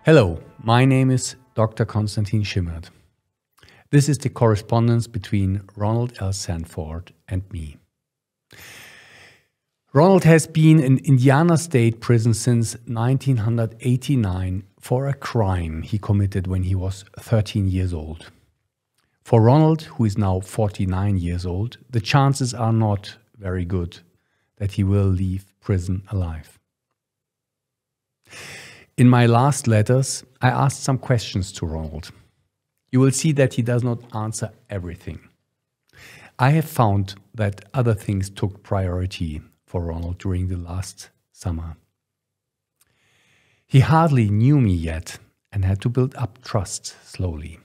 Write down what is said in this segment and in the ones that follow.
Hello, my name is Dr. Konstantin Schimmert. This is the correspondence between Ronald L Sanford and me. Ronald has been in Indiana State Prison since 1989 for a crime he committed when he was 13 years old. For Ronald, who is now 49 years old, the chances are not very good that he will leave prison alive. In my last letters, I asked some questions to Ronald. You will see that he does not answer everything. I have found that other things took priority for Ronald during the last summer. He hardly knew me yet and had to build up trust slowly.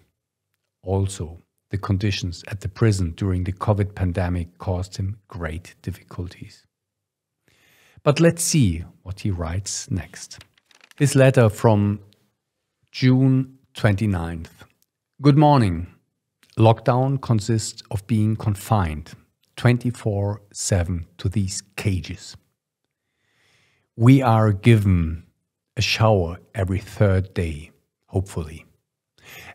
Also, the conditions at the prison during the COVID pandemic caused him great difficulties. But let's see what he writes next. This letter from June 29th. Good morning. Lockdown consists of being confined 24/7 to these cages. We are given a shower every third day, hopefully,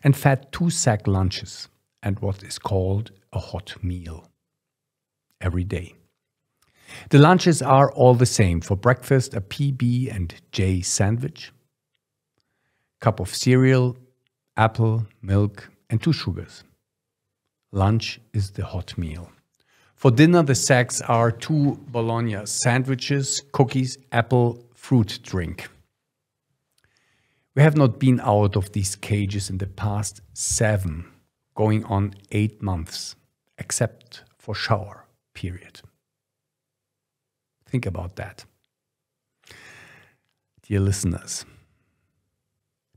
and fed 2 sack lunches and what is called a hot meal every day. The lunches are all the same. For breakfast, a PB&J sandwich, cup of cereal, apple, milk, and 2 sugars. Lunch is the hot meal. For dinner, the sacks are 2 bologna sandwiches, cookies, apple, fruit drink. We have not been out of these cages in the past 7, going on 8 months, except for shower period. Think about that. Dear listeners,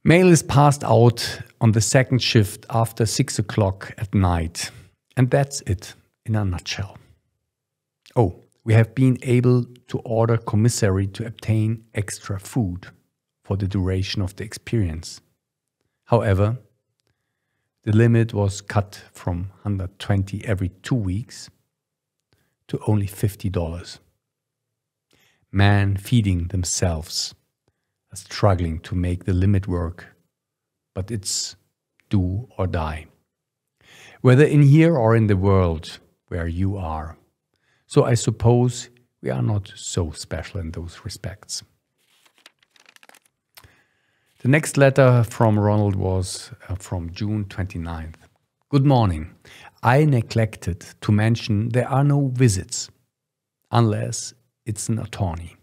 mail is passed out on the second shift after 6 o'clock at night. And that's it in a nutshell. Oh, we have been able to order commissary to obtain extra food for the duration of the experience. However, the limit was cut from $120 every 2 weeks to only $50. Men feeding themselves are struggling to make the limit work, but it's do or die. Whether in here or in the world where you are. So I suppose we are not so special in those respects. The next letter from Ronald was from June 29th. Good morning. I neglected to mention there are no visits, unless it's an attorney.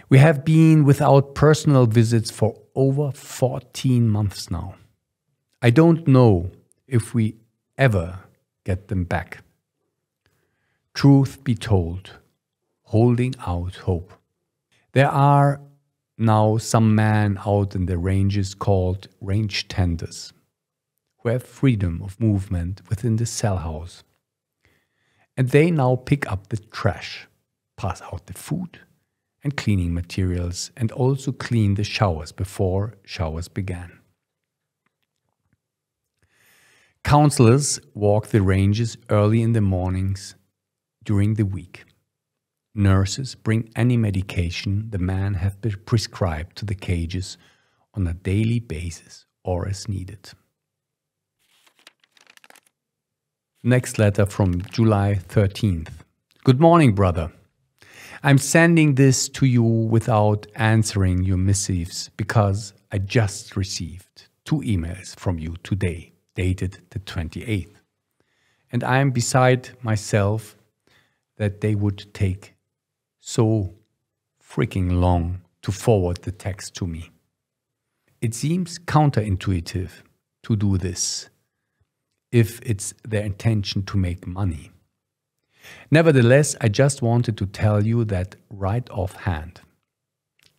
We have been without personal visits for over 14 months now. I don't know if we ever get them back. Truth be told, holding out hope. There are now some men out in the ranges called range tenders who have freedom of movement within the cell house. And they now pick up the trash, pass out the food and cleaning materials, and also clean the showers before showers began. Counselors walk the ranges early in the mornings during the week. Nurses bring any medication the men have been prescribed to the cages on a daily basis or as needed. Next letter from July 13th. Good morning, brother. I'm sending this to you without answering your missives because I just received 2 emails from you today, dated the 28th. And I am beside myself that they would take so freaking long to forward the text to me. It seems counterintuitive to do this if it's their intention to make money. Nevertheless, I just wanted to tell you that right offhand.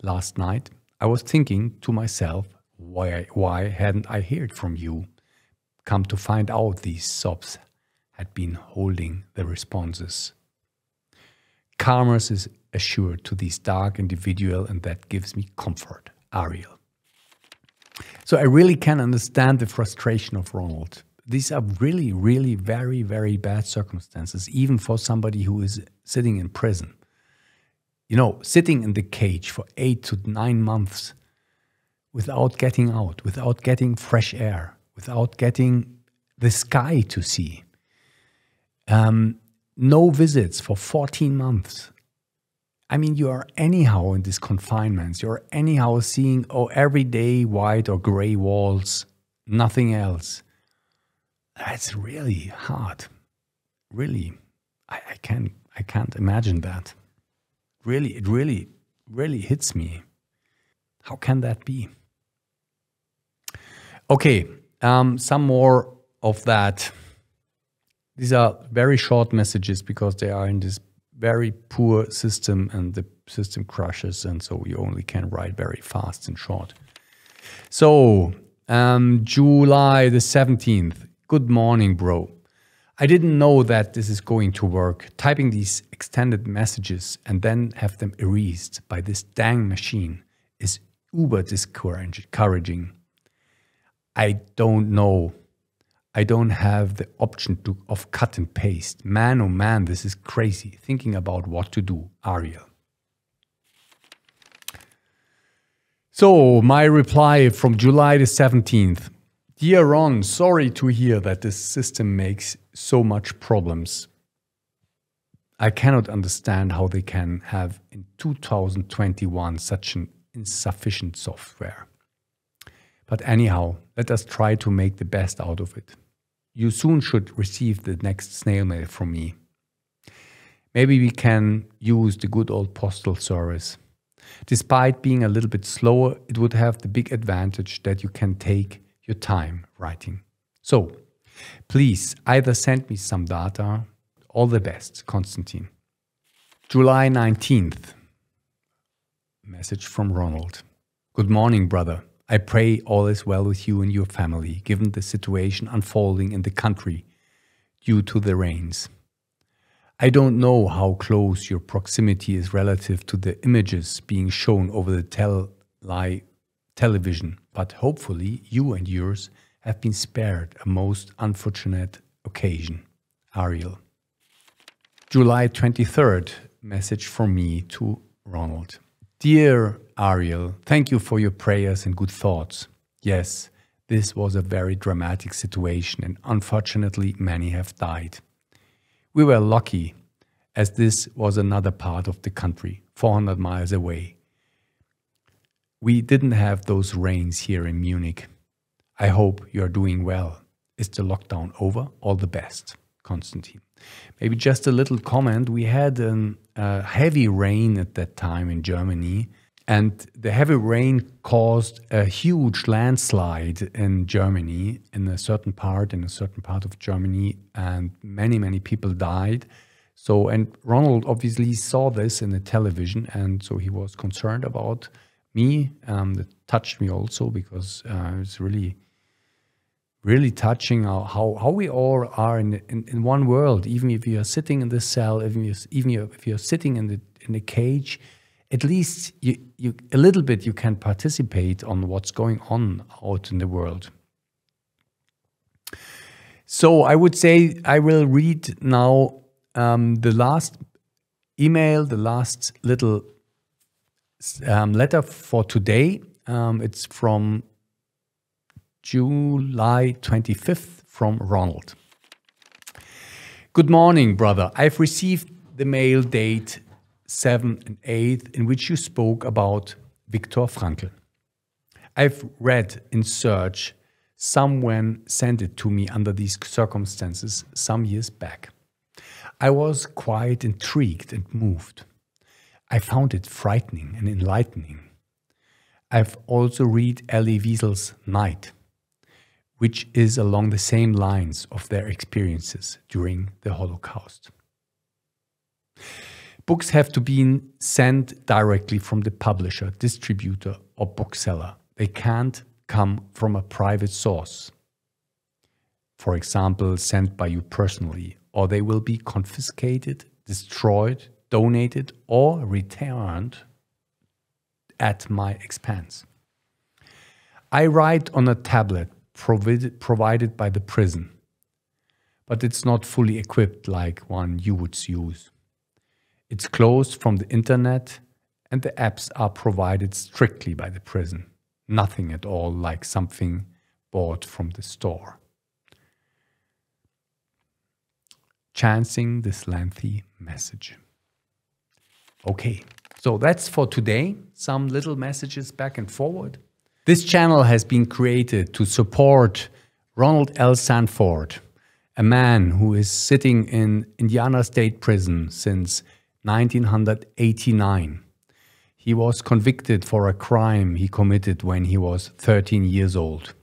Last night, I was thinking to myself, why hadn't I heard from you? Come to find out these sobs had been holding the responses. Karma is assured to this dark individual, and that gives me comfort. Ariel. So I really can understand the frustration of Ronald. These are really, really very, very bad circumstances, even for somebody who is sitting in prison. You know, sitting in the cage for 8 to 9 months without getting out, without getting fresh air, without getting the sky to see. No visits for 14 months. I mean, you are anyhow in these confinements. You're anyhow seeing every day white or gray walls, nothing else. That's really hard. Really, I can't imagine that. Really, it really hits me. How can that be? Okay, some more of that. These are very short messages because they are in this very poor system and the system crashes, and so you only can write very fast and short. So, July the 17th. Good morning, bro. I didn't know that this is going to work. Typing these extended messages and then have them erased by this dang machine is uber discouraging. I don't know. I don't have the option of cut and paste. Man, oh man, this is crazy. Thinking about what to do, Ariel. So, my reply from July the 17th. Dear Ron, sorry to hear that this system makes so much problems. I cannot understand how they can have in 2021 such an insufficient software. But anyhow, let us try to make the best out of it. You soon should receive the next snail mail from me. Maybe we can use the good old postal service. Despite being a little bit slower, it would have the big advantage that you can take your time writing. So, please either send me some data. All the best, Konstantin. July 19th. Message from Ronald. Good morning, brother. I pray all is well with you and your family, given the situation unfolding in the country due to the rains. I don't know how close your proximity is relative to the images being shown over the television, but hopefully you and yours have been spared a most unfortunate occasion. Ariel. July 23rd, message from me to Ronald. Dear Ariel, thank you for your prayers and good thoughts. Yes, this was a very dramatic situation and unfortunately many have died. We were lucky as this was another part of the country, 400 miles away. We didn't have those rains here in Munich. I hope you are doing well. Is the lockdown over? All the best, Konstantin. Maybe just a little comment. We had heavy rain at that time in Germany, and the heavy rain caused a huge landslide in Germany, in a certain part of Germany, and many people died. So, and Ronald obviously saw this in the television, and so he was concerned about me. That touched me also because it's really touching how we all are in one world. Even if you are sitting in the cell, even if you're sitting in the cage, at least you a little bit you can participate on what's going on out in the world. So I would say I will read now the last email, the last little letter for today. It's from July 25th from Ronald. Good morning, brother. I've received the mail date 7th and 8th in which you spoke about Viktor Frankl. I've read in search. Someone sent it to me under these circumstances some years back. I was quite intrigued and moved. I found it frightening and enlightening. I've also read Elie Wiesel's Night, which is along the same lines of their experiences during the Holocaust. Books have to be sent directly from the publisher, distributor, or bookseller. They can't come from a private source. For example, sent by you personally, or they will be confiscated, destroyed, donated, or returned at my expense. I write on a tablet provided by the prison, but it's not fully equipped like one you would use. It's closed from the internet and the apps are provided strictly by the prison. Nothing at all like something bought from the store. Chancing this lengthy message. Okay, so that's for today. Some little messages back and forward. This channel has been created to support Ronald L Sanford, a man who is sitting in Indiana State Prison since 1989. He was convicted for a crime he committed when he was 13 years old.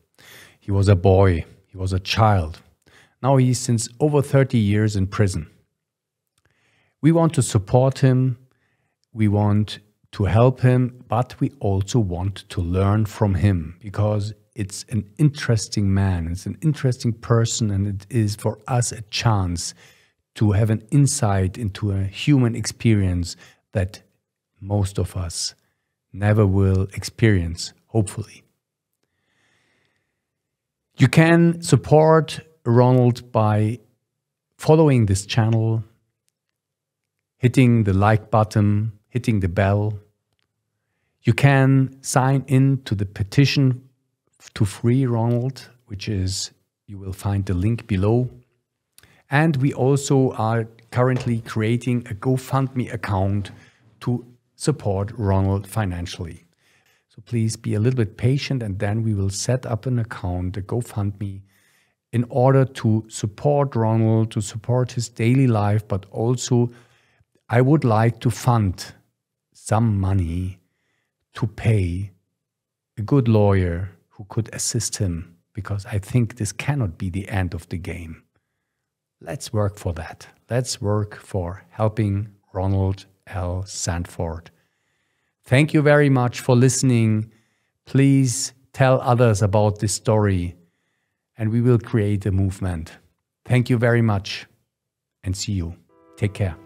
He was a boy, he was a child. Now he is since over 30 years in prison. We want to support him, we want to help him, but we also want to learn from him because it's an interesting man, it's an interesting person, and it is for us a chance to have an insight into a human experience that most of us never will experience, hopefully. You can support Ronald by following this channel, hitting the like button, hitting the bell. You can sign in to the petition to free Ronald, which is, you will find the link below. And we also are currently creating a GoFundMe account to support Ronald financially. So please be a little bit patient, and then we will set up an account, a GoFundMe, in order to support Ronald, to support his daily life, but also I would like to fund some money to pay a good lawyer who could assist him, because I think this cannot be the end of the game. Let's work for that. Let's work for helping Ronald L Sanford. Thank you very much for listening. Please tell others about this story, and we will create a movement. Thank you very much, and see you. Take care.